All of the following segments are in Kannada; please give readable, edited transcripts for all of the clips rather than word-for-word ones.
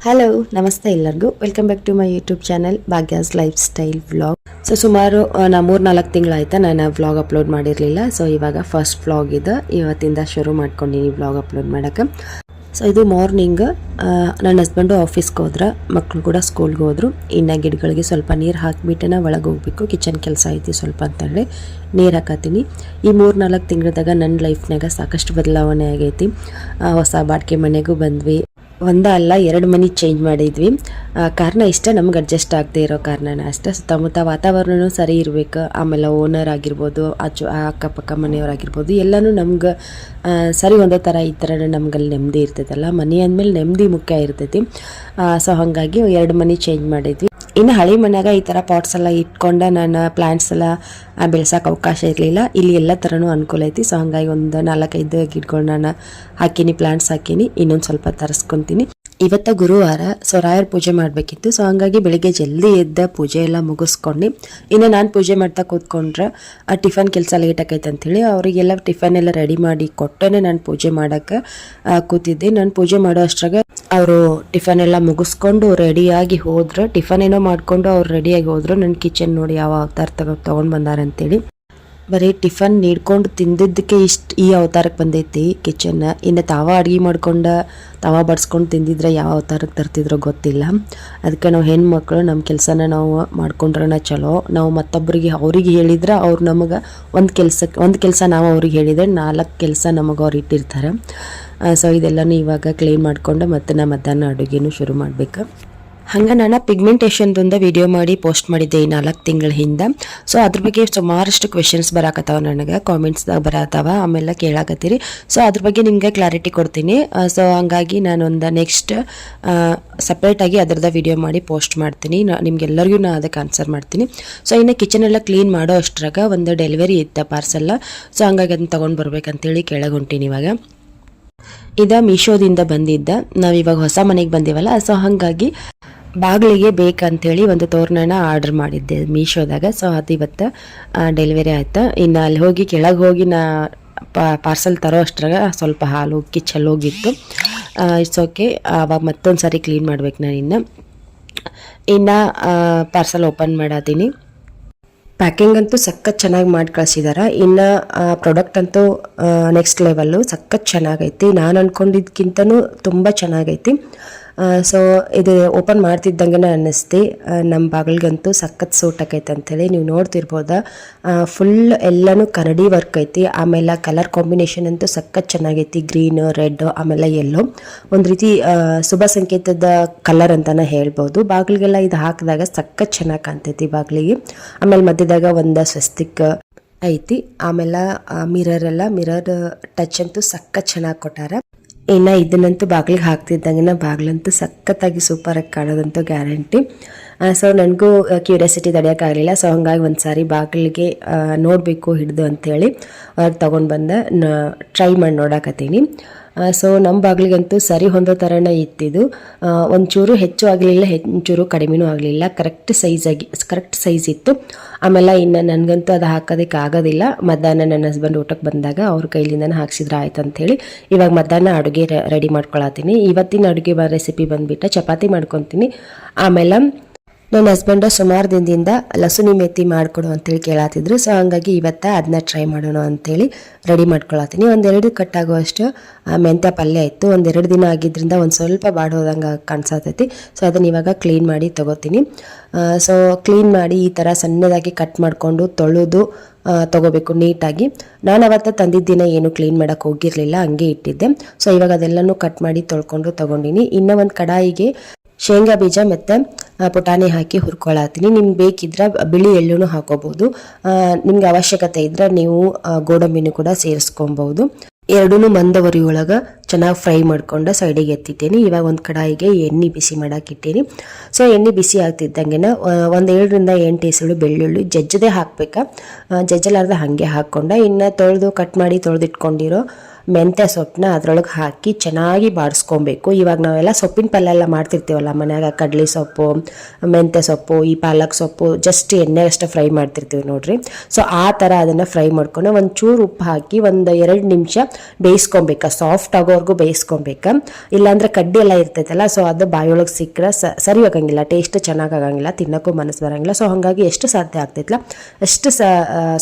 ಹಲೋ ನಮಸ್ತೆ ಎಲ್ಲರಿಗೂ welcome back to my YouTube channel Bhagya's lifestyle vlog. So ಸುಮಾರು ನಾ 3-4 ತಿಂಗಳಾಯ್ತಾ ನಾನು ವ್ಲಾಗ್ ಅಪ್ಲೋಡ್ ಮಾಡಿರಲಿಲ್ಲ. ಸೊ ಇವಾಗ ಫಸ್ಟ್ ವ್ಲಾಗ್ ಇದೆ, ಇವತ್ತಿಂದ ಶುರು ಮಾಡ್ಕೊಂಡಿನಿ ವ್ಲಾಗ್ ಅಪ್ಲೋಡ್ ಮಾಡೋಕ್ಕೆ. ಸೊ ಇದು ಮಾರ್ನಿಂಗ್ ನನ್ನ ಹಸ್ಬೆಂಡು ಆಫೀಸ್ಗೆ ಹೋದ್ರೆ, ಮಕ್ಕಳು ಕೂಡ ಸ್ಕೂಲ್ಗೆ ಹೋದ್ರು. ಇನ್ನು ಗಿಡಗಳಿಗೆ ಸ್ವಲ್ಪ ನೀರು ಹಾಕಿಬಿಟ್ಟೆ ಒಳಗೆ ಹೋಗ್ಬೇಕು, ಕಿಚನ್ ಕೆಲಸ ಐತಿ ಸ್ವಲ್ಪ ಅಂತೇಳಿ ನೀರು ಹಾಕತ್ತೀನಿ. ಈ 3-4 ತಿಂಗಳದಾಗ ನನ್ನ ಲೈಫ್ನಾಗ ಸಾಕಷ್ಟು ಬದಲಾವಣೆ ಆಗೈತಿ. ಹೊಸ ಬಾಡಿಗೆ ಮನೆಗೂ ಬಂದ್ವಿ, ಒಂದ ಅಲ್ಲ 2 ಮನೆ ಚೇಂಜ್ ಮಾಡಿದ್ವಿ. ಕಾರಣ ಇಷ್ಟ ನಮ್ಗೆ ಅಡ್ಜಸ್ಟ್ ಆಗದೆ ಇರೋ ಕಾರಣನ ಅಷ್ಟೇ. ಸುತ್ತಮುತ್ತ ವಾತಾವರಣನೂ ಸರಿ ಇರಬೇಕು, ಆಮೇಲೆ ಓನರ್ ಆಗಿರ್ಬೋದು, ಅಕ್ಕಪಕ್ಕ ಮನೆಯವರಾಗಿರ್ಬೋದು, ಎಲ್ಲನೂ ನಮ್ಗೆ ಸರಿ ಒಂದೇ ಥರ ಈ ಥರ ನಮ್ಗಲ್ಲಿ ನೆಮ್ಮದಿ ಇರ್ತೈತಲ್ಲ. ಮನೆ ಅಂದಮೇಲೆ ನೆಮ್ಮದಿ ಮುಖ್ಯ ಇರ್ತೈತಿ. ಸೊ ಹಾಗಾಗಿ 2 ಮನೆ ಚೇಂಜ್ ಮಾಡಿದ್ವಿ. ಇನ್ನು ಹಳೆ ಮನ್ಯಾಗ ಈ ಥರ ಪಾಟ್ಸ್ ಎಲ್ಲ ಇಟ್ಕೊಂಡು ನಾನು ಪ್ಲ್ಯಾಂಟ್ಸ್ ಎಲ್ಲ ಬೆಳೆಸೋಕೆ ಅವಕಾಶ ಇರಲಿಲ್ಲ. ಇಲ್ಲಿ ಎಲ್ಲ ಥರನೂ ಅನುಕೂಲ ಐತಿ. ಸೊ ಹಾಗಾಗಿ ಒಂದು 4-5 ಗಿಡಗಳು ನಾನು ಹಾಕೀನಿ, ಪ್ಲ್ಯಾಂಟ್ಸ್ ಹಾಕೀನಿ. ಇನ್ನೊಂದು ಸ್ವಲ್ಪ ತರಿಸ್ಕೊತೀನಿ. ಇವತ್ತು ಗುರುವಾರ, ಸೊ ರಾಯರ ಪೂಜೆ ಮಾಡಬೇಕಿತ್ತು. ಸೊ ಹಾಗಾಗಿ ಬೆಳಿಗ್ಗೆ ಜಲ್ದಿ ಎದ್ದ ಪೂಜೆ ಎಲ್ಲ ಮುಗಿಸ್ಕೊಂಡು ಇನ್ನು ನಾನು ಪೂಜೆ ಮಾಡ್ತಾ ಕೂತ್ಕೊಂಡ್ರೆ ಟಿಫನ್ ಕೆಲಸ ಲೇಟ್ ಆಕೈತೆ ಅಂಥೇಳಿ ಅವರಿಗೆಲ್ಲ ಟಿಫನ್ ಎಲ್ಲ ರೆಡಿ ಮಾಡಿ ಕೊಟ್ಟನೆ ನಾನು ಪೂಜೆ ಮಾಡೋಕ್ಕೆ ಕೂತಿದ್ದೆ. ನಾನು ಪೂಜೆ ಮಾಡೋ ಅಷ್ಟ್ರಾಗ ಅವರು ಟಿಫನ್ ಎಲ್ಲ ಮುಗಿಸ್ಕೊಂಡು ರೆಡಿಯಾಗಿ ಹೋದ್ರೆ, ಟಿಫನ್ ಏನೋ ಮಾಡಿಕೊಂಡು ಅವ್ರು ರೆಡಿಯಾಗಿ ಹೋದ್ರು. ನನ್ನ ಕಿಚನ್ ನೋಡಿ ಯಾವ ಅವತಾರ ತೊಗೊಂಡು ಬಂದಾರಂತೇಳಿ. ಬರೀ ಟಿಫನ್ ನೀಡ್ಕೊಂಡು ತಿಂದಿದ್ದಕ್ಕೆ ಈ ಅವತಾರಕ್ಕೆ ಬಂದೈತಿ ಕಿಚನ್. ಇನ್ನು ತಾವ ಅಡುಗೆ ಮಾಡ್ಕೊಂಡು ತಾವ ಬಡ್ಸ್ಕೊಂಡು ತಿಂದಿದ್ರೆ ಯಾವ ಅವತಾರಕ್ಕೆ ತರ್ತಿದ್ರೋ ಗೊತ್ತಿಲ್ಲ. ಅದಕ್ಕೆ ನಾವು ಹೆಣ್ಮಕ್ಳು ನಮ್ಮ ಕೆಲಸನ ನಾವು ಮಾಡ್ಕೊಂಡ್ರೆ ಚಲೋ. ನಾವು ಮತ್ತೊಬ್ಬರಿಗೆ ಅವ್ರಿಗೆ ಹೇಳಿದ್ರೆ ಅವ್ರು ನಮಗೆ ಒಂದು ಕೆಲಸ ನಾವು ಅವ್ರಿಗೆ ಹೇಳಿದರೆ 4 ಕೆಲಸ ನಮಗೆ ಅವ್ರು ಇಟ್ಟಿರ್ತಾರೆ. ಸೊ ಇದೆಲ್ಲನೂ ಇವಾಗ ಕ್ಲೀನ್ ಮಾಡಿಕೊಂಡು ಮತ್ತೆ ನಾ ಮಧ್ಯಾಹ್ನ ಅಡುಗೆನೂ ಶುರು ಮಾಡಬೇಕು. ಹಂಗೆ ನಾನು ಪಿಗ್ಮೆಂಟೇಷನ್ದೊಂದು ವಿಡಿಯೋ ಮಾಡಿ ಪೋಸ್ಟ್ ಮಾಡಿದ್ದೆ ಈ 4 ತಿಂಗಳ ಹಿಂದೆ. ಸೊ ಅದ್ರ ಬಗ್ಗೆ ಸುಮಾರಷ್ಟು ಕ್ವೆಶನ್ಸ್ ಬರಾಕತ್ತಾವ, ನನಗೆ ಕಾಮೆಂಟ್ಸ್ದಾಗ ಬರತ್ತಾವ, ಆಮೇಲೆ ಕೇಳಾಕತ್ತೀರಿ. ಸೊ ಅದ್ರ ಬಗ್ಗೆ ನಿಮಗೆ ಕ್ಲಾರಿಟಿ ಕೊಡ್ತೀನಿ. ಸೊ ಹಂಗಾಗಿ ನಾನೊಂದು ನೆಕ್ಸ್ಟ್ ಸಪ್ರೇಟಾಗಿ ಅದರದ ವಿಡಿಯೋ ಮಾಡಿ ಪೋಸ್ಟ್ ಮಾಡ್ತೀನಿ. ನಿಮ್ಗೆಲ್ಲರಿಗೂ ನಾನು ಅದಕ್ಕೆ ಆನ್ಸರ್ ಮಾಡ್ತೀನಿ. ಸೊ ಇನ್ನು ಕಿಚನ್ ಎಲ್ಲ ಕ್ಲೀನ್ ಮಾಡೋ ಅಷ್ಟ್ರಾಗ ಒಂದು ಡೆಲಿವರಿ ಇತ್ತು ಪಾರ್ಸೆಲ್ಲ. ಸೊ ಹಂಗಾಗಿ ಅದನ್ನ ತೊಗೊಂಡು ಬರ್ಬೇಕಂತೇಳಿ ಕೆಳಗೆ ಹೊಂಟೀನಿ ಇವಾಗ. ಇದು ಮೀಶೋದಿಂದ ಬಂದಿದ್ದ, ನಾವಿವಾಗ ಹೊಸ ಮನೆಗೆ ಬಂದೀವಲ್ಲ. ಸೊ ಹಾಗಾಗಿ ಬಾಗಿಲಿಗೆ ಬೇಕಂತೇಳಿ ಒಂದು ತೋರಣನ ಆರ್ಡರ್ ಮಾಡಿದ್ದೆ ಮೀಶೋದಾಗ. ಸೊ ಅದು ಇವತ್ತು ಡೆಲಿವರಿ ಆಯ್ತು. ಇನ್ನು ಅಲ್ಲಿ ಹೋಗಿ ಕೆಳಗೆ ಹೋಗಿ ನಾ ಪಾರ್ಸೆಲ್ ತರೋ ಅಷ್ಟ್ರಾಗ ಸ್ವಲ್ಪ ಹಾಲು ಉಕ್ಕಿ ಚೆಲ್ಲೋಗಿತ್ತು. It's okay. ಆವಾಗ ಮತ್ತೊಂದು ಸಾರಿ ಕ್ಲೀನ್ ಮಾಡ್ಬೇಕು ನಾನು. ಇನ್ನು ಪಾರ್ಸೆಲ್ ಓಪನ್ ಮಾಡತ್ತೀನಿ. ಪ್ಯಾಕಿಂಗ್ ಅಂತೂ ಸಖತ್ ಚೆನ್ನಾಗಿ ಮಾಡಿ ಕಳಿಸಿದ್ದಾರೆ. ಇನ್ನು ಪ್ರಾಡಕ್ಟ್ ಅಂತೂ ನೆಕ್ಸ್ಟ್ ಲೆವೆಲ್ಲು, ಸಖತ್ ಚೆನ್ನಾಗೈತಿ. ನಾನು ಅಂದ್ಕೊಂಡಿದ್ದಕ್ಕಿಂತನೂ ತುಂಬ ಚೆನ್ನಾಗೈತಿ. ಸೊ ಇದು ಓಪನ್ ಮಾಡ್ತಿದ್ದಂಗೆ ಅನ್ನಿಸ್ತಿ ನಮ್ಮ ಬಾಗಿಲಿಗಂತೂ ಸಖತ್ ಸೂಟ್ ಆಕೈತೆ ಅಂಥೇಳಿ. ನೀವು ನೋಡ್ತಿರ್ಬೋದ, ಫುಲ್ ಎಲ್ಲನೂ ಕನ್ನಡಿ ವರ್ಕ್ ಐತಿ. ಆಮೇಲೆ ಕಲರ್ ಕಾಂಬಿನೇಷನ್ ಅಂತೂ ಸಖತ್ ಚೆನ್ನಾಗೈತಿ. ಗ್ರೀನ್, ರೆಡ್, ಆಮೇಲೆ ಯೆಲ್ಲೋ, ಒಂದು ರೀತಿ ಶುಭ ಸಂಕೇತದ ಕಲರ್ ಅಂತಲೇ ಹೇಳ್ಬೋದು. ಬಾಗಿಲಿಗೆಲ್ಲ ಇದು ಹಾಕಿದಾಗ ಸಖತ್ ಚೆನ್ನಾಗಿ ಕಾಣ್ತೈತಿ ಬಾಗಿಲಿಗೆ. ಆಮೇಲೆ ಮಧ್ಯದಾಗ ಒಂದು ಸ್ವಸ್ತಿಕ್ ಐತಿ. ಆಮೇಲೆ ಮಿರರ್ ಟಚ್ ಅಂತೂ ಸಖತ್ ಚೆನ್ನಾಗಿ ಕೊಟ್ಟಾರ. ಇನ್ನು ಇದನ್ನಂತೂ ಬಾಗಿಲಿಗೆ ಹಾಕ್ತಿದ್ದಂಗೆ ಬಾಗಿಲಂತೂ ಸಖತ್ತಾಗಿ ಸೂಪರಾಗಿ ಕಾಣೋದಂತೂ ಗ್ಯಾರಂಟಿ. ಸೊ ನನಗೂ ಕ್ಯೂರಿಯಾಸಿಟಿ ತಡೆಯೋಕ್ಕಾಗಲಿಲ್ಲ. ಸೊ ಹಂಗಾಗಿ ಒಂದು ಸಾರಿ ಬಾಗಿಲಿಗೆ ನೋಡಬೇಕು ಹಿಡಿದು ಅಂಥೇಳಿ ಅವ್ರಿಗೆ ತೊಗೊಂಡು ಬಂದು ಟ್ರೈ ಮಾಡಿ ನೋಡಾಕತ್ತೀನಿ. ಸೊ ನಮ್ಮ ಬಾಗಿಲಿಗಂತೂ ಸರಿ ಹೊಂದೋ ಥರನೇ ಇತ್ತಿದು. ಒಂಚೂರು ಹೆಚ್ಚು ಆಗಲಿಲ್ಲ, ಒಂಚೂರು ಕಡಿಮೆನೂ ಆಗಲಿಲ್ಲ. ಕರೆಕ್ಟ್ ಸೈಜ್ ಇತ್ತು. ಆಮೇಲೆ ಇನ್ನು ನನಗಂತೂ ಅದು ಹಾಕೋದಕ್ಕೆ ಆಗೋದಿಲ್ಲ. ಮಧ್ಯಾಹ್ನ ನನ್ನ ಹಸ್ಬೆಂಡ್ ಊಟಕ್ಕೆ ಬಂದಾಗ ಅವ್ರ ಕೈಲಿಂದನೇ ಹಾಕ್ಸಿದ್ರೆ ಆಯ್ತು ಅಂಥೇಳಿ ಇವಾಗ ಮಧ್ಯಾಹ್ನ ಅಡುಗೆ ರೆಡಿ ಮಾಡ್ಕೊಳತ್ತೀನಿ. ಇವತ್ತಿನ ಅಡುಗೆ ರೆಸಿಪಿ ಬಂದುಬಿಟ್ಟು ಚಪಾತಿ ಮಾಡ್ಕೊತೀನಿ. ಆಮೇಲೆ ನನ್ನ ಹಸ್ಬೆಂಡು ಸುಮಾರು ದಿನದಿಂದ ಲಸುನಿ ಮೆತ್ತಿ ಮಾಡಿಕೊಡು ಅಂತೇಳಿ ಕೇಳತ್ತಿದ್ರು. ಸೊ ಹಾಗಾಗಿ ಇವತ್ತು ಅದನ್ನ ಟ್ರೈ ಮಾಡೋಣ ಅಂಥೇಳಿ ರೆಡಿ ಮಾಡ್ಕೊಳತ್ತೀನಿ. 1-2 ಕಟ್ಟಾಗುವಷ್ಟು ಮೆಂತ್ಯ ಪಲ್ಯ ಇತ್ತು. 1-2 ದಿನ ಆಗಿದ್ದರಿಂದ ಒಂದು ಸ್ವಲ್ಪ ಬಾಡೋದಂಗೆ ಕಾಣಿಸತೈತಿ. ಸೊ ಅದನ್ನು ಇವಾಗ ಕ್ಲೀನ್ ಮಾಡಿ ತೊಗೋತೀನಿ. ಸೊ ಕ್ಲೀನ್ ಮಾಡಿ ಈ ಥರ ಸಣ್ಣದಾಗಿ ಕಟ್ ಮಾಡಿಕೊಂಡು ತೊಳೆದು ತೊಗೋಬೇಕು ನೀಟಾಗಿ. ನಾನು ಅವತ್ತು ತಂದಿದ್ದ ದಿನ ಏನು ಕ್ಲೀನ್ ಮಾಡೋಕ್ಕೆ ಹೋಗಿರಲಿಲ್ಲ, ಹಂಗೆ ಇಟ್ಟಿದ್ದೆ. ಸೊ ಇವಾಗ ಅದೆಲ್ಲನೂ ಕಟ್ ಮಾಡಿ ತೊಳ್ಕೊಂಡು ತೊಗೊಂಡಿನಿ. ಇನ್ನೂ ಒಂದು ಕಡಾಯಿಗೆ ಶೇಂಗಾ ಬೀಜ ಮತ್ತು ಪುಟಾಣಿ ಹಾಕಿ ಹುರ್ಕೊಳತ್ತೀನಿ. ನಿಮ್ಗೆ ಬೇಕಿದ್ರೆ ಬಿಳಿ ಎಳ್ಳುನೂ ಹಾಕೋಬಹುದು. ನಿಮ್ಗೆ ಅವಶ್ಯಕತೆ ಇದ್ರೆ ನೀವು ಗೋಡಂಬಿನೂ ಕೂಡ ಸೇರಿಸ್ಕೊಬಹುದು. ಎರಡೂ ಮಂದವರಿ ಒಳಗೆ ಚೆನ್ನಾಗಿ ಫ್ರೈ ಮಾಡ್ಕೊಂಡು ಸೈಡಿಗೆ ಎತ್ತಿದ್ದೀನಿ. ಇವಾಗ ಒಂದು ಕಡಾಯಿಗೆ ಎಣ್ಣೆ ಬಿಸಿ ಮಾಡಕ್ಕೆ ಇಟ್ಟೀನಿ. ಸೊ ಎಣ್ಣೆ ಬಿಸಿ ಆಗ್ತಿದ್ದಂಗೆ 7-8 ಎಸಳು ಬೆಳ್ಳುಳ್ಳಿ ಜಜ್ಜದೇ ಹಾಕ್ಬೇಕಾ, ಜಜ್ಜಲಾರ್ದೆ ಹಾಗೆ ಹಾಕ್ಕೊಂಡೆ. ಇನ್ನು ಕಟ್ ಮಾಡಿ ತೊಳೆದಿಟ್ಕೊಂಡಿರೋ ಮೆಂತ್ಯ ಸೊಪ್ಪನ್ನ ಅದರೊಳಗೆ ಹಾಕಿ ಚೆನ್ನಾಗಿ ಬಾಡಿಸ್ಕೊಬೇಕು. ಇವಾಗ ನಾವೆಲ್ಲ ಸೊಪ್ಪಿನ ಪಲ್ಯ ಎಲ್ಲ ಮಾಡ್ತಿರ್ತೀವಲ್ಲ ಮನ್ಯಾಗ, ಕಡ್ಲಿ ಸೊಪ್ಪು, ಮೆಂತ್ಯ ಸೊಪ್ಪು, ಈ ಪಾಲಕ್ ಸೊಪ್ಪು ಜಸ್ಟ್ ಎಣ್ಣೆ ಅಷ್ಟೇ ಫ್ರೈ ಮಾಡ್ತಿರ್ತೀವಿ ನೋಡ್ರಿ. ಸೊ ಆ ಥರ ಅದನ್ನು ಫ್ರೈ ಮಾಡ್ಕೊಂಡು ಒಂಚೂರು ಉಪ್ಪು ಹಾಕಿ 1-2 ನಿಮಿಷ ಬೇಯಿಸ್ಕೊಬೇಕು. ಸಾಫ್ಟ್ ಆಗೋವರೆಗೂ ಆಗೋವರೆಗೂ ಬೇಯಿಸ್ಕೊಬೇಕು. ಇಲ್ಲಾಂದರೆ ಕಡ್ಡಿ ಎಲ್ಲ ಇರ್ತೈತಲ್ಲ, ಸೊ ಅದು ಬಾಯಿಯೊಳಗೆ ಸಿಕ್ಕರೆ ಸರಿ ಹೋಗಂಗಿಲ್ಲ, ಟೇಸ್ಟ್ ಚೆನ್ನಾಗಿ ಆಗಂಗಿಲ್ಲ, ತಿನ್ನೋಕ್ಕೂ ಮನಸ್ಸು ಬರೋಂಗಿಲ್ಲ. ಸೊ ಹಾಗಾಗಿ ಎಷ್ಟು ಸಾಧ್ಯ ಆಗ್ತೈತಲ್ಲ ಅಷ್ಟು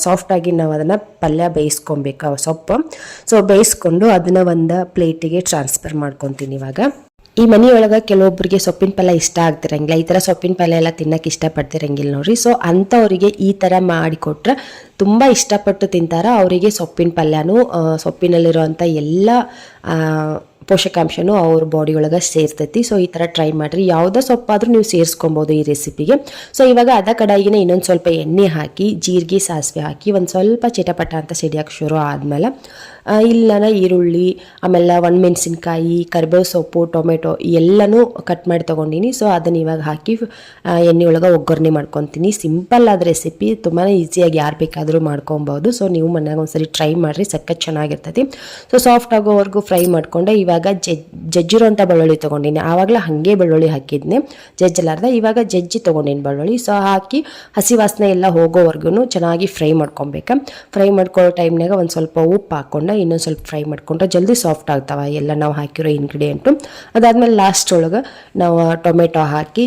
ಸಾಫ್ಟಾಗಿ ನಾವು ಅದನ್ನು ಪಲ್ಯ ಬೇಯಿಸ್ಕೊಬೇಕು ಸೊಪ್ಪು. ಸೊ ಬೇಯಿಸ್ಕೊಂಡು ಅದನ್ನು ಒಂದು ಪ್ಲೇಟಿಗೆ ಟ್ರಾನ್ಸ್ಫರ್ ಮಾಡ್ಕೊತೀನಿ. ಇವಾಗ ಈ ಮನೆಯೊಳಗೆ ಕೆಲವೊಬ್ಬರಿಗೆ ಸೊಪ್ಪಿನ ಪಲ್ಯ ಇಷ್ಟ ಆಗ್ತಿರಂಗಿಲ್ಲ, ಈ ಥರ ಸೊಪ್ಪಿನ ಪಲ್ಯ ಎಲ್ಲ ತಿನ್ನಕ್ಕೆ ಇಷ್ಟಪಡ್ತಿರಂಗಿಲ್ಲ ನೋಡ್ರಿ. ಸೊ ಅಂಥವರಿಗೆ ಈ ಥರ ಮಾಡಿಕೊಟ್ರೆ ತುಂಬ ಇಷ್ಟಪಟ್ಟು ತಿಂತಾರ. ಅವರಿಗೆ ಸೊಪ್ಪಿನ ಪಲ್ಯನೂ ಸೊಪ್ಪಿನಲ್ಲಿರುವಂಥ ಎಲ್ಲ ಪೋಷಕಾಂಶನೂ ಅವ್ರ ಬಾಡಿ ಒಳಗೆ ಸೇರ್ತೈತಿ. ಸೊ ಈ ಥರ ಟ್ರೈ ಮಾಡಿರಿ, ಯಾವುದೇ ಸೊಪ್ಪಾದರೂ ನೀವು ಸೇರಿಸ್ಕೊಬೋದು ಈ ರೆಸಿಪಿಗೆ. ಸೊ ಇವಾಗ ಅದ ಕಡಾಯಿಗೆ ಇನ್ನೊಂದು ಸ್ವಲ್ಪ ಎಣ್ಣೆ ಹಾಕಿ ಜೀರಿಗೆ ಸಾಸಿವೆ ಹಾಕಿ ಒಂದು ಸ್ವಲ್ಪ ಚಿಟಪಟ ಅಂತ ಸಿಡಿಯೋಕೆ ಶುರು ಆದಮೇಲೆ ಇಲ್ಲಿ ನಾನು ಈರುಳ್ಳಿ, ಆಮೇಲೆ ಒಣಮೆಣಸಿನ್ಕಾಯಿ, ಕರಿಬೇವು ಸೊಪ್ಪು, ಟೊಮೆಟೊ ಎಲ್ಲನೂ ಕಟ್ ಮಾಡಿ ತೊಗೊಂಡಿನಿ. ಸೊ ಅದನ್ನು ಇವಾಗ ಹಾಕಿ ಎಣ್ಣೆ ಒಳಗೆ ಒಗ್ಗರಣೆ ಮಾಡ್ಕೊತೀನಿ. ಸಿಂಪಲ್ ಆದ ರೆಸಿಪಿ, ತುಂಬಾ ಈಸಿಯಾಗಿ ಯಾರು ಬೇಕಾದರೂ ಮಾಡ್ಕೊಬೋದು. ಸೊ ನೀವು ಮನ್ಯಾಗ ಒಂದ್ಸರಿ ಟ್ರೈ ಮಾಡಿರಿ, ಸಖತ್ ಚೆನ್ನಾಗಿರ್ತೈತಿ. ಸೊ ಸಾಫ್ಟ್ ಆಗೋವರೆಗೂ ಫ್ರೈ ಮಾಡಿಕೊಂಡೆ. ಇವಾಗ ಜಜ್ಜಿರೋಂಥ ಬೆಳ್ಳುಳ್ಳಿ ತೊಗೊಂಡಿನಿ. ಆವಾಗಲೇ ಹಾಗೆ ಬೆಳ್ಳುಳ್ಳಿ ಹಾಕಿದ್ನೆ, ಜಜ್ಜಲಾರ್ದ. ಇವಾಗ ಜಜ್ಜಿ ತೊಗೊಂಡಿನಿ ಬೆಳ್ಳುಳ್ಳಿ. ಸೊ ಹಾಕಿ ಹಸಿ ವಾಸನೆ ಎಲ್ಲ ಹೋಗೋವರೆಗೂ ಚೆನ್ನಾಗಿ ಫ್ರೈ ಮಾಡ್ಕೊಬೇಕು. ಫ್ರೈ ಮಾಡ್ಕೊಳ್ಳೋ ಟೈಮ್ನಾಗ ಒಂದು ಸ್ವಲ್ಪ ಉಪ್ಪು ಹಾಕ್ಕೊಂಡು ಇನ್ನೊಂದು ಸ್ವಲ್ಪ ಫ್ರೈ ಮಾಡ್ಕೊಂಡ್ರೆ ಜಲ್ದಿ ಸಾಫ್ಟ್ ಆಗ್ತಾವೆ ಎಲ್ಲ ನಾವು ಹಾಕಿರೋ ಇಂಗ್ರೀಡಿಯೆಂಟು. ಅದಾದಮೇಲೆ ಲಾಸ್ಟ್ ಒಳಗೆ ನಾವು ಟೊಮೆಟೊ ಹಾಕಿ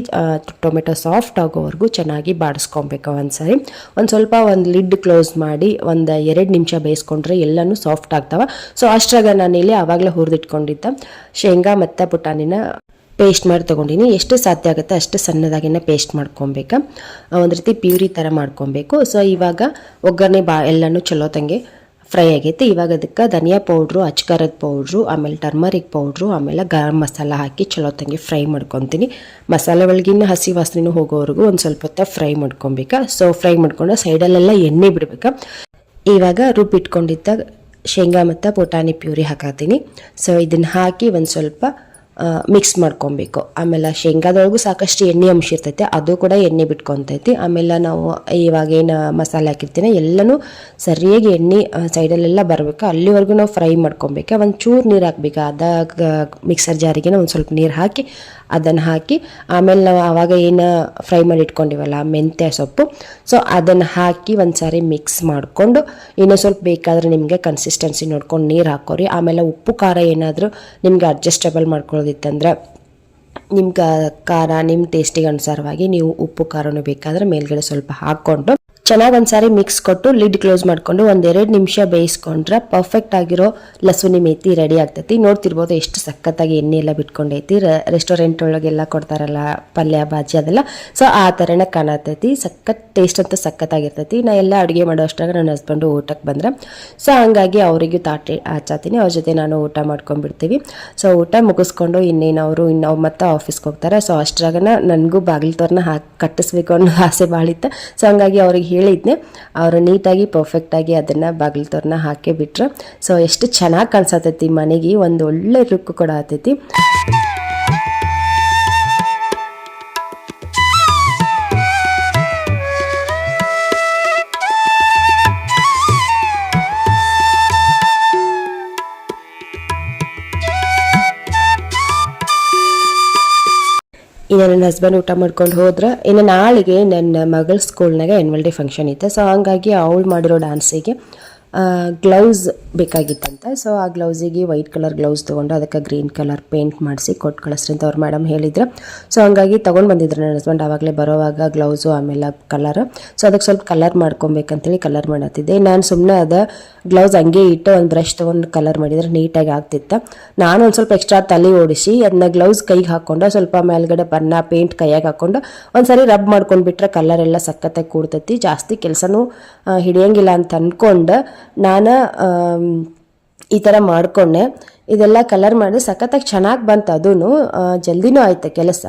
ಟೊಮೆಟೊ ಸಾಫ್ಟ್ ಆಗೋವರೆಗೂ ಚೆನ್ನಾಗಿ ಬಾಡಿಸ್ಕೊಬೇಕು. ಒಂದು ಸ್ವಲ್ಪ ಲಿಡ್ ಕ್ಲೋಸ್ ಮಾಡಿ ಒಂದು 2 ನಿಮಿಷ ಬೇಯಿಸ್ಕೊಂಡ್ರೆ ಎಲ್ಲನೂ ಸಾಫ್ಟ್ ಆಗ್ತಾವೆ. ಸೊ ಅಷ್ಟ್ರಾಗ ನಾನಿಲ್ಲಿ ಆವಾಗಲೇ ಹುರಿದಿಟ್ಕೊಂಡಿದ್ದ ಶೇಂಗಾ ಮತ್ತು ಪುಟಾಣಿನ ಪೇಸ್ಟ್ ಮಾಡಿ ತೊಗೊಂಡಿನಿ. ಎಷ್ಟು ಸಾಧ್ಯ ಆಗುತ್ತೆ ಅಷ್ಟು ಸಣ್ಣದಾಗಿನ ಪೇಸ್ಟ್ ಮಾಡ್ಕೊಬೇಕು, ಒಂದು ರೀತಿ ಪ್ಯೂರಿ ಥರ ಮಾಡ್ಕೊಬೇಕು. ಸೊ ಇವಾಗ ಒಗ್ಗರಣೆ ಎಲ್ಲನೂ ಚಲೋ ತಂಗೆ ಫ್ರೈ ಆಗೈತೆ. ಇವಾಗ ಅದಕ್ಕೆ ಧನಿಯಾ ಪೌಡ್ರು, ಅಚ್ಕಾರದ ಪೌಡ್ರು, ಆಮೇಲೆ ಟರ್ಮರಿಕ್ ಪೌಡ್ರು, ಆಮೇಲೆ ಗರಂ ಮಸಾಲ ಹಾಕಿ ಚಲೋ ತಂಗಿ ಫ್ರೈ ಮಾಡ್ಕೊತೀನಿ. ಮಸಾಲೆ ಒಳಗಿನ ಹಸಿ ವಾಸನೆ ಹೋಗೋವರೆಗೂ ಒಂದು ಸ್ವಲ್ಪ ಹೊತ್ತು ಫ್ರೈ ಮಾಡ್ಕೊಬೇಕಾ. ಸೊ ಫ್ರೈ ಮಾಡ್ಕೊಂಡು ಸೈಡಲ್ಲೆಲ್ಲ ಎಣ್ಣೆ ಬಿಡ್ಬೇಕಾ. ಇವಾಗ ರುಬ್ಬಿಟ್ಕೊಂಡಿದ್ದ ಶೇಂಗಾ ಮತ್ತು ಪುಟಾಣಿ ಪ್ಯೂರಿ ಹಾಕತ್ತೀನಿ. ಸೊ ಇದನ್ನು ಹಾಕಿ ಒಂದು ಸ್ವಲ್ಪ ಮಿಕ್ಸ್ ಮಾಡ್ಕೊಬೇಕು. ಆಮೇಲೆ ಶೇಂಗಾದೊಳಗೂ ಸಾಕಷ್ಟು ಎಣ್ಣೆ ಅಂಶ ಇರ್ತೈತೆ, ಅದು ಕೂಡ ಎಣ್ಣೆ ಬಿಟ್ಕೊತೈತಿ. ಆಮೇಲೆ ನಾವು ಇವಾಗ ಏನು ಮಸಾಲೆ ಹಾಕಿರ್ತೀನಿ ಎಲ್ಲನೂ ಸರಿಯಾಗಿ ಎಣ್ಣೆ ಸೈಡಲ್ಲೆಲ್ಲ ಬರಬೇಕು, ಅಲ್ಲಿವರೆಗೂ ನಾವು ಫ್ರೈ ಮಾಡ್ಕೊಬೇಕು. ಒಂದು ಚೂರು ನೀರು ಹಾಕ್ಬೇಕು. ಅದಾಗ ಮಿಕ್ಸರ್ ಜಾರಿಗೆ ಒಂದು ಸ್ವಲ್ಪ ನೀರು ಹಾಕಿ ಅದನ್ನು ಹಾಕಿ ಆಮೇಲೆ ನಾವು ಆವಾಗ ಏನು ಫ್ರೈ ಮಾಡಿ ಇಟ್ಕೊಂಡಿವಲ್ಲ ಮೆಂತ್ಯ ಸೊಪ್ಪು, ಸೊ ಅದನ್ನು ಹಾಕಿ ಒಂದು ಸಾರಿ ಮಿಕ್ಸ್ ಮಾಡಿಕೊಂಡು ಇನ್ನೂ ಸ್ವಲ್ಪ ಬೇಕಾದರೆ ನಿಮಗೆ ಕನ್ಸಿಸ್ಟೆನ್ಸಿ ನೋಡ್ಕೊಂಡು ನೀರು ಹಾಕೋರಿ. ಆಮೇಲೆ ಉಪ್ಪು ಖಾರ ಏನಾದರೂ ನಿಮ್ಗೆ ಅಡ್ಜಸ್ಟಬಲ್ ಮಾಡ್ಕೊಳ್ಳೋದಿತ್ತಂದ್ರೆ ನಿಮ್ಗೆ ಖಾರ ನಿಮ್ಮ ಟೇಸ್ಟಿಗೆ ಅನುಸಾರವಾಗಿ ನೀವು ಉಪ್ಪು ಖಾರನೂ ಬೇಕಾದರೆ ಮೇಲ್ಗಡೆ ಸ್ವಲ್ಪ ಹಾಕ್ಕೊಂಡು ಚೆನ್ನಾಗಿ ಒಂದ್ಸಾರಿ ಮಿಕ್ಸ್ ಕೊಟ್ಟು ಲಿಡ್ ಕ್ಲೋಸ್ ಮಾಡಿಕೊಂಡು 1-2 ನಿಮಿಷ ಬೇಯಿಸ್ಕೊಂಡ್ರೆ ಪರ್ಫೆಕ್ಟ್ ಆಗಿರೋ ಲಸೂನಿ ಮೇಥಿ ರೆಡಿ ಆಗ್ತೈತಿ. ನೋಡ್ತಿರ್ಬೋದು ಎಷ್ಟು ಸಖತ್ತಾಗಿ ಎಣ್ಣೆ ಎಲ್ಲ ಬಿಟ್ಕೊಂಡೈತಿ. ರೆಸ್ಟೋರೆಂಟ್ ಒಳಗೆಲ್ಲ ಕೊಡ್ತಾರಲ್ಲ ಪಲ್ಯ ಬಾಜಿ ಅದೆಲ್ಲ, ಸೊ ಆ ಥರನೇ ಕಾಣತೈತಿ. ಸಖತ್ ಟೇಸ್ಟ್ ಅಂತ ಸಖತ್ತಾಗಿರ್ತೈತಿ. ನಾ ಎಲ್ಲ ಅಡುಗೆ ಮಾಡೋ ಅಷ್ಟಾಗ ನನ್ನ ಹಸ್ಬೆಂಡು ಊಟಕ್ಕೆ ಬಂದ್ರೆ, ಸೊ ಹಂಗಾಗಿ ಅವರಿಗೂ ತಾಟಿ ಹಚ್ಚಾತೀನಿ, ಅವ್ರ ಜೊತೆ ನಾನು ಊಟ ಮಾಡ್ಕೊಂಡ್ಬಿಡ್ತೀವಿ. ಸೊ ಊಟ ಮುಗಿಸ್ಕೊಂಡು ಇನ್ನೇನು ಮತ್ತೆ ಆಫೀಸ್ಗೆ ಹೋಗ್ತಾರೆ. ಸೊ ಅಷ್ಟ್ರಾಗನ ನನಗೂ ಬಾಗಿಲು ತೋರಣ ಕಟ್ಟಿಸ್ಬೇಕು ಅನ್ನೋ ಆಸೆ ಭಾಳಿತ್ತು. ಸೊ ಹಂಗಾಗಿ ಅವ್ರಿಗೆ ಹೇಳಿದ್ನೆ, ಅವರು ನೀಟಾಗಿ ಪರ್ಫೆಕ್ಟಾಗಿ ಅದನ್ನು ಬಾಗಿಲು ತೋರಣ ಹಾಕಿ ಬಿಟ್ರೆ ಸೊ ಎಷ್ಟು ಚೆನ್ನಾಗಿ ಕಾಣಿಸತೈತಿ ಮನೆಗೆ, ಒಂದು ಒಳ್ಳೆ ಲುಕ್ ಕೂಡ ಆಗ್ತೈತಿ. ಇನ್ನು ನನ್ನ ಹಸ್ಬೆಂಡ್ ಊಟ ಮಾಡ್ಕೊಂಡು ಹೋದ್ರೆ, ಇನ್ನು ನಾಳೆಗೆ ನನ್ನ ಮಗಳ ಸ್ಕೂಲ್ನಾಗ ಆ್ಯನ್ವಲ್ ಡೇ ಫಂಕ್ಷನ್ ಇತ್ತು. ಸೊ ಹಂಗಾಗಿ ಅವಳು ಮಾಡಿರೋ ಡ್ಯಾನ್ಸಿಗೆ ಗ್ಲೌಸ್ ಬೇಕಾಗಿತ್ತಂತ. ಸೊ ಆ ಗ್ಲೌಸಿಗೆ ವೈಟ್ ಕಲರ್ ಗ್ಲೌಸ್ ತೊಗೊಂಡು ಅದಕ್ಕೆ ಗ್ರೀನ್ ಕಲರ್ ಪೇಂಟ್ ಮಾಡಿಸಿ ಕೊಟ್ಟು ಕಳಿಸ್ರಿ ಅಂತ ಅವ್ರು ಮೇಡಮ್ ಹೇಳಿದ್ರು. ಸೊ ಹಂಗಾಗಿ ತೊಗೊಂಡು ಬಂದಿದ್ರು ನನ್ನ ಹಸ್ಬೆಂಡ್ ಆವಾಗಲೇ ಬರೋವಾಗ ಗ್ಲೌಸು ಆಮೇಲೆ ಕಲರ್. ಸೊ ಅದಕ್ಕೆ ಸ್ವಲ್ಪ ಕಲರ್ ಮಾಡ್ಕೊಬೇಕಂತೇಳಿ ಕಲರ್ ಮಾಡತ್ತಿದ್ದೆ. ನಾನು ಸುಮ್ಮನೆ ಅದು ಗ್ಲೌಸ್ ಹಂಗೆ ಇಟ್ಟು ಒಂದು ಬ್ರಷ್ ತೊಗೊಂಡು ಕಲರ್ ಮಾಡಿದ್ರೆ ನೀಟಾಗಿ ಆಗ್ತಿತ್ತು. ನಾನು ಒಂದು ಸ್ವಲ್ಪ ಎಕ್ಸ್ಟ್ರಾ ತಲೆ ಓಡಿಸಿ ಅದನ್ನ ಗ್ಲೌಸ್ ಕೈಗೆ ಹಾಕ್ಕೊಂಡು ಸ್ವಲ್ಪ ಮೇಲ್ಗಡೆ ಬಣ್ಣ ಪೇಂಟ್ ಕೈಯಾಗಿ ಹಾಕ್ಕೊಂಡು ಒಂದ್ಸರಿ ರಬ್ ಮಾಡ್ಕೊಂಡು ಬಿಟ್ರೆ ಕಲರ್ ಎಲ್ಲ ಸಖತ್ತಾಗಿ ಕೂಡ್ತೈತಿ. ಜಾಸ್ತಿ ಕೆಲಸನೂ ಹಿಡಿಯಂಗಿಲ್ಲ ಅಂತ ಅಂದ್ಕೊಂಡು ನಾನು ಈ ಥರ ಮಾಡ್ಕೊಂಡೆ. ಇದೆಲ್ಲ ಕಲರ್ ಮಾಡಿ ಸಖತ್ತಾಗಿ ಚೆನ್ನಾಗಿ ಬಂತು, ಅದೂ ಜಲ್ದಿನೂ ಆಯ್ತು ಕೆಲಸ.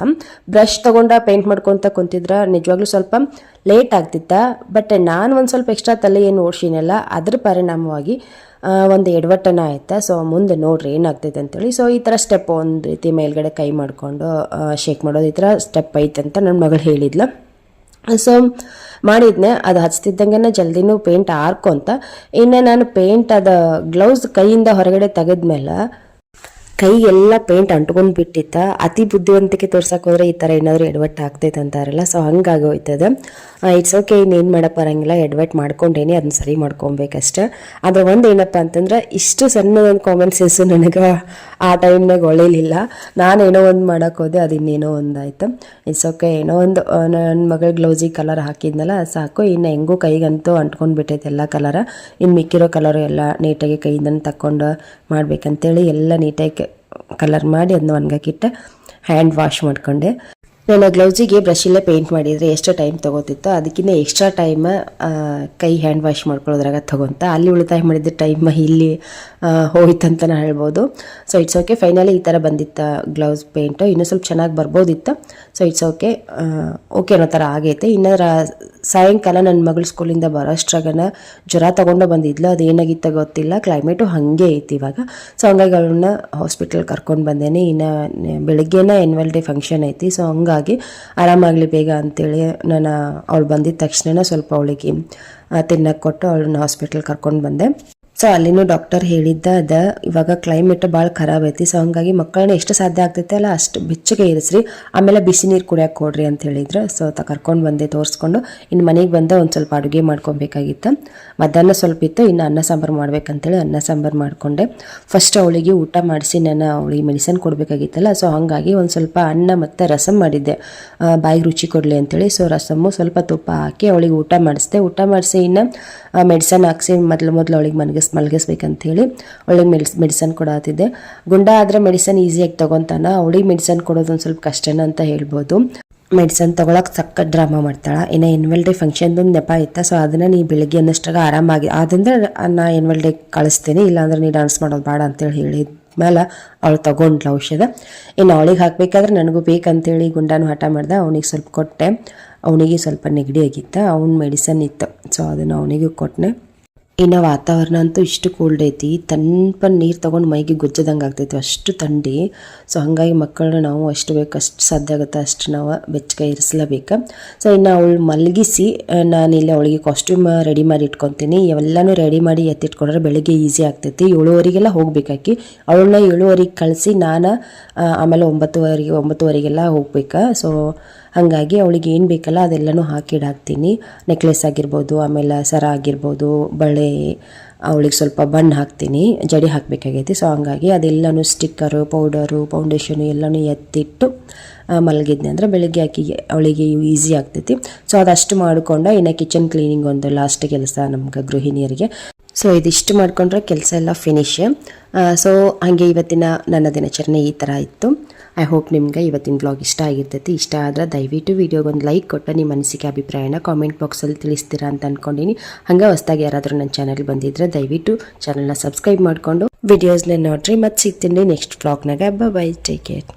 ಬ್ರಷ್ ತೊಗೊಂಡು ಪೇಂಟ್ ಮಾಡ್ಕೊತ ಕುಂತಿದ್ರೆ ನಿಜವಾಗ್ಲೂ ಸ್ವಲ್ಪ ಲೇಟ್ ಆಗ್ತಿತ್ತ. ಬಟ್ ನಾನು ಒಂದು ಸ್ವಲ್ಪ ಎಕ್ಸ್ಟ್ರಾ ತಲೆ ಏನು ಓಡಿಸಿನಲ್ಲ, ಅದ್ರ ಪರಿಣಾಮವಾಗಿ ಒಂದು ಎಡವಟ್ಟನ ಆಯ್ತಾ. ಸೊ ಮುಂದೆ ನೋಡ್ರಿ ಏನಾಗ್ತೈತೆ ಅಂತೇಳಿ. ಸೊ ಈ ಥರ ಸ್ಟೆಪ್ ಒಂದು ರೀತಿ ಮೇಲ್ಗಡೆ ಕೈ ಮಾಡಿಕೊಂಡು ಶೇಕ್ ಮಾಡೋದು ಈ ಥರ ಸ್ಟೆಪ್ ಐತೆ ಅಂತ ನನ್ನ ಮಗಳು ಹೇಳಿದ್ಲು. ಸೊ ಮಾಡಿದ್ನೆ, ಅದು ಹಚ್ತಿದ್ದಂಗೆ ಜಲ್ದಿನೂ ಪೇಂಟ್ ಆರ್ಕೊಂತ. ಇನ್ನು ನಾನು ಪೇಂಟ್ ಅದು ಗ್ಲೌಸ್ ಕೈಯಿಂದ ಹೊರಗಡೆ ತೆಗೆದ್ಮೇಲೆ ಕೈಗೆಲ್ಲ ಪೇಂಟ್ ಅಂಟ್ಕೊಂಡು ಬಿಟ್ಟಿತ್ತ. ಅತಿ ಬುದ್ಧಿವಂತಿಕೆ ತೋರ್ಸಕ್ಕೆ ಹೋದ್ರೆ ಈ ಥರ ಏನಾದರೂ ಎಡವಟ್ಟು ಆಗ್ತೈತೆ ಅಂತಾರಲ್ಲ, ಸೊ ಹಂಗಾಗಿ ಹೋಯ್ತದೆ. ಇಟ್ಸ್ ಓಕೆ, ಇನ್ನೇನು ಮಾಡಕ್ಕೆ ಬರೋಂಗಿಲ್ಲ, ಎಡವಟ್ಟು ಮಾಡ್ಕೊಂಡೇನೆ ಅದನ್ನ ಸರಿ ಮಾಡ್ಕೊಬೇಕಷ್ಟೆ. ಆದರೆ ಒಂದು ಏನಪ್ಪ ಅಂತಂದ್ರೆ, ಇಷ್ಟು ಸಣ್ಣದೊಂದು ಕಾಮನ್ ಸೆನ್ಸು ನನಗೆ ಆ ಟೈಮ್ನಾಗ ಒಳ್ಳೇಲಿಲ್ಲ. ನಾನೇನೋ ಒಂದು ಮಾಡೋಕ್ಕೆ ಹೋದೆ, ಅದು ಇನ್ನೇನೋ ಒಂದು ಆಯಿತು. ಇಟ್ಸ್ ಓಕೆ, ಏನೋ ಒಂದು ನನ್ನ ಮಗಳ ಗ್ಲೌಸಿಗೆ ಕಲರ್ ಹಾಕಿದ್ನಲ್ಲ ಸಾಕು. ಇನ್ನು ಹೆಂಗೂ ಕೈಗಂತೂ ಅಂಟ್ಕೊಂಡು ಬಿಟ್ಟೈತೆ ಎಲ್ಲ ಕಲರ. ಇನ್ನು ಮಿಕ್ಕಿರೋ ಕಲರು ಎಲ್ಲ ನೀಟಾಗಿ ಕೈಯಿಂದ ತಗೊಂಡು ಮಾಡ್ಬೇಕಂತೇಳಿ ಎಲ್ಲ ನೀಟಾಗಿ ಕಲರ್ ಮಾಡಿ ಅದನ್ನ ಒಣಗಾಕಿಟ್ಟು ಹ್ಯಾಂಡ್ ವಾಶ್ ಮಾಡ್ಕೊಂಡೆ. ನಾನು ಗ್ಲೌಸಿಗೆ ಬ್ರಷಲ್ಲೇ ಪೇಂಟ್ ಮಾಡಿದರೆ ಎಷ್ಟು ಟೈಮ್ ತೊಗೋತಿತ್ತು, ಅದಕ್ಕಿಂತ ಎಕ್ಸ್ಟ್ರಾ ಟೈಮ್ ಕೈ ಹ್ಯಾಂಡ್ ವಾಶ್ ಮಾಡ್ಕೊಳ್ಳೋದ್ರಾಗ ತೊಗೊಂತ. ಅಲ್ಲಿ ಉಳಿತಾಯ ಮಾಡಿದ ಟೈಮ್ ಇಲ್ಲಿ ಹೋಯ್ತಂತ ಹೇಳ್ಬೋದು. ಸೊ ಇಟ್ಸ್ ಓಕೆ, ಫೈನಲಿ ಈ ಥರ ಬಂದಿತ್ತು ಗ್ಲೌಸ್ ಪೇಂಟು. ಇನ್ನೂ ಸ್ವಲ್ಪ ಚೆನ್ನಾಗಿ ಬರ್ಬೋದಿತ್ತು. ಸೊ ಇಟ್ಸ್ ಓಕೆ, ಓಕೆ ಅನ್ನೋ ಥರ ಆಗೈತೆ. ಇನ್ನು ಸಾಯಂಕಾಲ ನನ್ನ ಮಗಳು ಸ್ಕೂಲಿಂದ ಬರೋಷ್ಟ್ರಾಗನ ಜ್ವರ ತೊಗೊಂಡು ಬಂದಿದ್ಲು. ಅದು ಏನಾಗಿತ್ತು ಗೊತ್ತಿಲ್ಲ, ಕ್ಲೈಮೇಟು ಹಾಗೆ ಐತಿ ಇವಾಗ. ಸೊ ಹಂಗಾಗಿ ಅವಳನ್ನ ಹಾಸ್ಪಿಟಲ್ ಕರ್ಕೊಂಡು ಬಂದೇನೆ. ಇನ್ನು ಬೆಳಗ್ಗೆನ ಆ್ಯನ್ಯುವಲ್ ಡೇ ಫಂಕ್ಷನ್ ಐತಿ. ಸೊ ಹಂಗಾಗಿ ಆರಾಮಾಗಲಿ ಬೇಗ ಅಂತೇಳಿ ನಾನು ಅವಳು ಬಂದಿದ್ದ ತಕ್ಷಣ ಸ್ವಲ್ಪ ಅವಳಿಗೆ ತಿನ್ನಕ್ಕೆ ಕೊಟ್ಟು ಅವಳನ್ನ ಹಾಸ್ಪಿಟಲ್ ಕರ್ಕೊಂಡು ಬಂದೆ. ಸೊ ಅಲ್ಲಿನೂ ಡಾಕ್ಟರ್ ಹೇಳಿದ್ದ ಇವಾಗ ಕ್ಲೈಮೇಟ್ ಭಾಳ ಖರಾಬ್ ಐತಿ. ಸೊ ಹಂಗಾಗಿ ಮಕ್ಕಳನ್ನ ಎಷ್ಟು ಸಾಧ್ಯ ಆಗ್ತೈತೆ ಅಲ್ಲ ಅಷ್ಟು ಬೆಚ್ಚಗೆ ಇರಿಸ್ರಿ, ಆಮೇಲೆ ಬಿಸಿ ನೀರು ಕುಡಿಯೋಕೆ ಕೊಡ್ರಿ ಅಂತ ಹೇಳಿದ್ರು. ಸೊ ಕರ್ಕೊಂಡು ಬಂದೆ ತೋರಿಸ್ಕೊಂಡು. ಇನ್ನು ಮನೆಗೆ ಬಂದೆ ಒಂದು ಸ್ವಲ್ಪ ಅಡುಗೆ ಮಾಡ್ಕೊಬೇಕಾಗಿತ್ತು. ಮಧ್ಯಾಹ್ನ ಸ್ವಲ್ಪ ಇತ್ತು, ಇನ್ನು ಅನ್ನ ಸಾಂಬಾರು ಮಾಡ್ಬೇಕಂತೇಳಿ ಅನ್ನ ಸಾಂಬಾರು ಮಾಡಿಕೊಂಡೆ. ಫಸ್ಟ್ ಅವಳಿಗೆ ಊಟ ಮಾಡಿಸಿ ನಾನು ಅವಳಿಗೆ ಮೆಡಿಸನ್ ಕೊಡಬೇಕಾಗಿತ್ತಲ್ಲ. ಸೊ ಹಾಗಾಗಿ ಒಂದು ಸ್ವಲ್ಪ ಅನ್ನ ಮತ್ತು ರಸಮ್ ಮಾಡಿದ್ದೆ, ಬಾಯಿಗೆ ರುಚಿ ಕೊಡಲಿ ಅಂತೇಳಿ. ಸೊ ರಸಮ್ಮು ಸ್ವಲ್ಪ ತುಪ್ಪ ಹಾಕಿ ಅವಳಿಗೆ ಊಟ ಮಾಡಿಸ್ದೆ. ಊಟ ಮಾಡಿಸಿ ಇನ್ನು ಮೆಡಿಸನ್ ಹಾಕ್ಸಿ ಮೊದಲು ಅವಳಿಗೆ ಮಲಗಿಸ್ಬೇಕಂತೇಳಿ ಅವಳಿಗೆ ಮೆಡಿಸನ್ ಕೊಡತ್ತಿದ್ದೆ. ಗುಂಡ ಆದರೆ ಮೆಡಿಸನ್ ಈಸಿಯಾಗಿ ತೊಗೊತಾನ, ಅವಳಿಗೆ ಮೆಡಿಸನ್ ಕೊಡೋದು ಒಂದು ಸ್ವಲ್ಪ ಕಷ್ಟನ ಅಂತ ಹೇಳ್ಬೋದು. ಮೆಡಿಸನ್ ತೊಗೊಳಕ್ಕೆ ಸಕ್ಕ ಡ್ರಾಮಾ ಮಾಡ್ತಾಳೆ. ಇನ್ನು ಆ್ಯನ್ಯುವಲ್ ಡೇ ಫಂಕ್ಷನ್ದು ನೆಪ ಇತ್ತು. ಸೊ ಅದನ್ನು ನೀ ಬೆಳಿಗ್ಗೆ ಅನ್ನಷ್ಟಾಗ ಆರಾಮಾಗಿ ಆದಂದ್ರೆ ನಾ ಆ್ಯನ್ಯುವಲ್ ಡೇ ಕಳಿಸ್ತೀನಿ, ಇಲ್ಲಾಂದ್ರೆ ನೀ ಡಾನ್ಸ್ ಮಾಡೋದು ಬೇಡ ಅಂತೇಳಿ ಹೇಳಿದ ಮೇಲೆ ಅವಳು ತೊಗೊಂಡ್ಲ ಔಷಧ. ಇನ್ನು ಅವಳಿಗೆ ಹಾಕಬೇಕಾದ್ರೆ ನನಗೂ ಬೇಕಂತೇಳಿ ಗುಂಡಾನು ಹಠ ಮಾಡ್ದೆ. ಅವನಿಗೆ ಸ್ವಲ್ಪ ಕೊಟ್ಟೆ. ಅವನಿಗೆ ಸ್ವಲ್ಪ ನೆಗಡಿ ಆಗಿತ್ತು, ಅವ್ನ ಮೆಡಿಸನ್ ಇತ್ತು. ಸೊ ಅದನ್ನು ಅವನಿಗೂ ಕೊಟ್ಟನೆ. ಇನ್ನು ವಾತಾವರಣ ಅಂತೂ ಇಷ್ಟು ಕೋಲ್ಡ್ ಐತಿ, ತಣ್ಣಪ ನೀರು ತೊಗೊಂಡು ಮೈಗೆ ಗುಜ್ಜದಂಗೆ ಆಗ್ತೈತಿ, ಅಷ್ಟು ಥಂಡಿ. ಸೊ ಹಾಗಾಗಿ ಮಕ್ಕಳನ್ನ ನಾವು ಅಷ್ಟು ಬೇಕು ಅಷ್ಟು ಸಾಧ್ಯ ಆಗುತ್ತೆ ಅಷ್ಟು ನಾವು ಬೆಚ್ಚಗೆ ಇರಿಸ್ಲೇಬೇಕು. ಸೊ ಇನ್ನು ಅವಳು ಮಲಗಿಸಿ ನಾನಿಲ್ಲಿ ಅವಳಿಗೆ ಕಾಸ್ಟ್ಯೂಮ್ ರೆಡಿ ಮಾಡಿ ಇಟ್ಕೊತೀನಿ. ಇವೆಲ್ಲನೂ ರೆಡಿ ಮಾಡಿ ಎತ್ತಿಟ್ಕೊಂಡ್ರೆ ಬೆಳಿಗ್ಗೆ ಈಸಿ ಆಗ್ತೈತಿ. 7:15ಗೆಲ್ಲ ಹೋಗ್ಬೇಕಾಕಿ. ಅವಳನ್ನ 7:15ಗೆ ಕಳಿಸಿ ನಾನು ಆಮೇಲೆ 9:30 ಹೋಗ್ಬೇಕು. ಸೊ ಹಾಗಾಗಿ ಅವಳಿಗೆ ಏನು ಬೇಕಲ್ಲ ಅದೆಲ್ಲನೂ ಹಾಕಿಡಾಕ್ತೀನಿ. ನೆಕ್ಲೆಸ್ ಆಗಿರ್ಬೋದು, ಆಮೇಲೆ ಸರ ಆಗಿರ್ಬೋದು, ಬಳೆ, ಅವಳಿಗೆ ಸ್ವಲ್ಪ ಬಣ್ಣ ಹಾಕ್ತೀನಿ, ಜಡಿ ಹಾಕಬೇಕಾಗೈತಿ. ಸೊ ಹಂಗಾಗಿ ಅದೆಲ್ಲನೂ ಸ್ಟಿಕ್ಕರು, ಪೌಡರು, ಫೌಂಡೇಶನು ಎಲ್ಲನೂ ಎತ್ತಿಟ್ಟು ಮಲಗಿದ್ನಿ ಅಂದರೆ ಬೆಳಗ್ಗೆ ಅವಳಿಗೆ ಈಸಿ ಆಗ್ತೈತಿ. ಸೊ ಅದಷ್ಟು ಮಾಡಿಕೊಂಡು ಇನ್ನು ಕಿಚನ್ ಕ್ಲೀನಿಂಗ್ ಒಂದು ಲಾಸ್ಟ್ ಕೆಲಸ ನಮ್ಗೆ ಗೃಹಿಣಿಯರಿಗೆ. ಸೊ ಇದಿಷ್ಟು ಮಾಡಿಕೊಂಡ್ರೆ ಕೆಲಸ ಎಲ್ಲ ಫಿನಿಶ್. ಸೊ ಹಾಗೆ ಇವತ್ತಿನ ನನ್ನ ದಿನಚರಣೆ ಈ ಥರ ಇತ್ತು. ಐ ಹೋಪ್ ನಿಮ್ಗೆ ಇವತ್ತಿನ ವ್ಲಾಗ್ ಇಷ್ಟ ಆಗಿರ್ತೈತಿ. ಇಷ್ಟ ಆದರೆ ದಯವಿಟ್ಟು ವಿಡಿಯೋಗೆ ಒಂದು ಲೈಕ್ ಕೊಟ್ಟು ನಿಮ್ಮ ಅನಿಸಿಕೆ ಅಭಿಪ್ರಾಯನ ಕಾಮೆಂಟ್ ಬಾಕ್ಸಲ್ಲಿ ತಿಳಿಸ್ತೀರಾ ಅಂತ ಅಂದ್ಕೊಂಡಿನಿ. ಹಾಗೆ ಹೊಸದಾಗಿ ಯಾರಾದರೂ ನನ್ನ ಚಾನಲ್ ಬಂದಿದ್ದರೆ ದಯವಿಟ್ಟು ಚಾನಲ್ನ ಸಬ್ಸ್ಕ್ರೈಬ್ ಮಾಡಿಕೊಂಡು ವಿಡಿಯೋಸ್ನ ನೋಡ್ರಿ. ಮತ್ತೆ ಸಿಗ್ತೀನಿ ನೆಕ್ಸ್ಟ್ ವ್ಲಾಗ್ನಾಗ. Bye, take care.